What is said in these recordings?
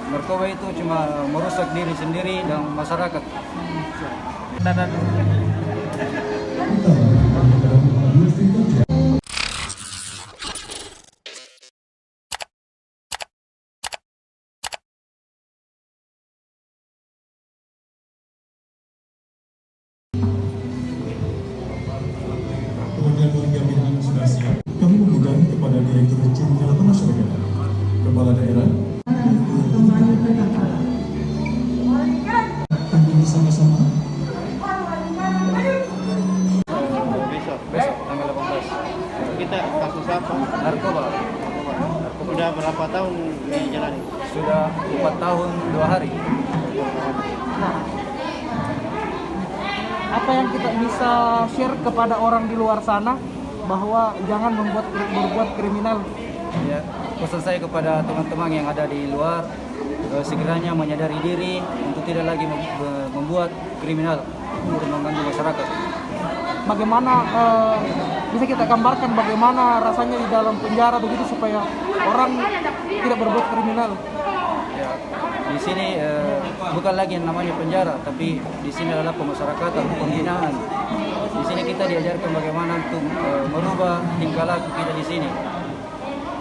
Narkoba itu cuma merusak diri sendiri dan masyarakat. Kemudian warga binaan sudah siap. Kami meminta kepada Direktur Jenderal Pemasyarakatan, Kepala Daerah, untuk bersama-sama Besok tanggal 18. Kita kasus apa? Narkoba. Udah berapa tahun dijalani? Sudah 4 tahun 2 hari. Apa yang kita bisa share kepada orang di luar sana bahwa jangan berbuat kriminal? Ya, pesan saya kepada teman-teman yang ada di luar, segeranya menyadari diri untuk tidak lagi membuat kriminal untuk mengganggu masyarakat. Bagaimana bisa kita gambarkan bagaimana rasanya di dalam penjara begitu supaya orang tidak berbuat kriminal? Ya, di sini bukan lagi yang namanya penjara, tapi di sini adalah pemasyarakatan, pembinaan. Di sini kita diajarkan bagaimana untuk merubah tingkah laku kita di sini.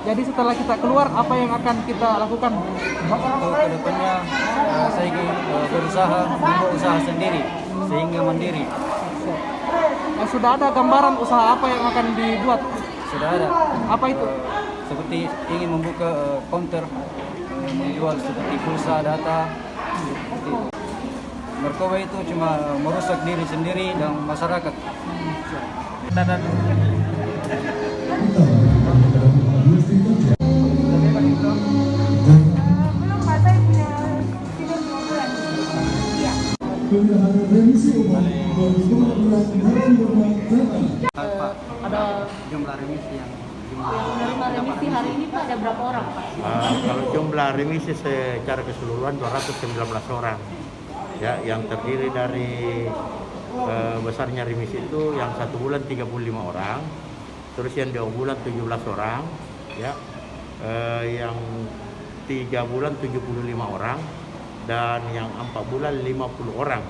Jadi setelah kita keluar apa yang akan kita lakukan? Untuk kedepannya saya ingin berusaha membuat usaha sendiri sehingga mandiri. Sudah ada gambaran usaha apa yang akan dibuat? Sudah ada. Apa itu? Seperti ingin membuka counter menjual seperti pulsa, data. Seperti itu. Narkoba itu cuma merusak diri sendiri dan masyarakat. Pak, Ada jumlah remisi yang Menerima remisi hari ini Pak ada berapa orang Pak? Kalau jumlah remisi secara keseluruhan 219 orang. Ya, yang terdiri dari besarnya remisi itu yang 1 bulan 35 orang, terus yang 2 bulan 17 orang, ya, yang 3 bulan 75 orang, dan yang 4 bulan 50 orang.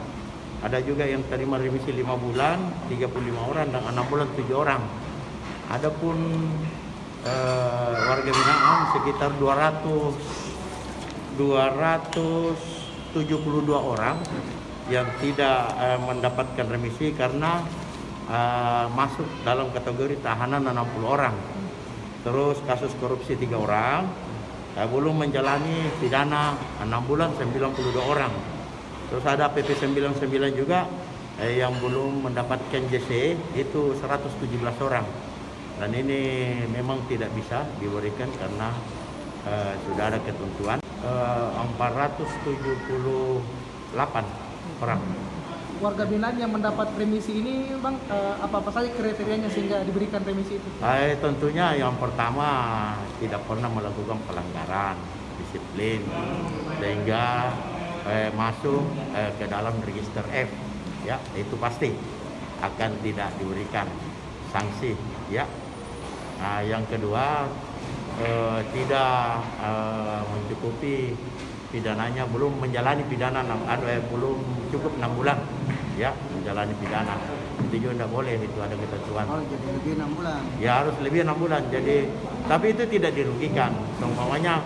Ada juga yang terima remisi 5 bulan 35 orang dan 6 bulan 7 orang. Adapun warga binaan sekitar 272 orang yang tidak mendapatkan remisi karena masuk dalam kategori tahanan 60 orang. Terus kasus korupsi 3 orang, belum menjalani pidana 6 bulan 92 orang. Terus ada PP 99 juga yang belum mendapatkan JC itu 117 orang. Dan ini memang tidak bisa diberikan karena sudah ada ketentuan 478 orang. warga binaan yang mendapat remisi ini Bang, apa-apa saja kriterianya sehingga diberikan remisi itu? Tentunya yang pertama tidak pernah melakukan pelanggaran disiplin sehingga masuk ke dalam register F, ya, itu pasti akan tidak diberikan sanksi, ya. Nah, yang kedua tidak mencukupi pidananya, belum menjalani pidana, belum cukup 6 bulan, ya, menjalani pidana. Itu juga tidak boleh, itu ada ketentuan. oh, jadi lebih 6 bulan. Ya, harus lebih 6 bulan. Jadi, tapi itu tidak dirugikan. Seumpamanya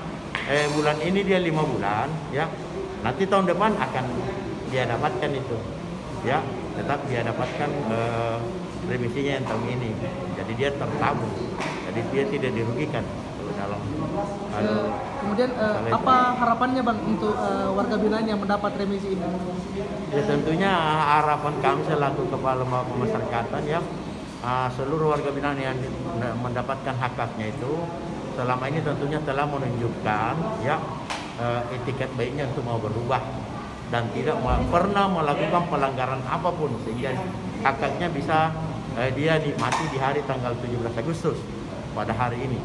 bulan ini dia 5 bulan, ya. Nanti tahun depan akan dia dapatkan itu, ya. Tetap dia dapatkan remisinya yang tahun ini. Jadi dia tertabung. Jadi dia tidak dirugikan kalau dalam. Kemudian apa harapannya Bang untuk warga binaan yang mendapat remisi ini? Ya, tentunya harapan kami selaku Kepala Pemasyarakatan, ya, seluruh warga binaan yang mendapatkan hak-haknya itu selama ini tentunya telah menunjukkan, ya, etiket baiknya untuk mau berubah dan tidak pernah melakukan pelanggaran apapun sehingga hak-haknya bisa dia nikmati di hari tanggal 17 Agustus pada hari ini.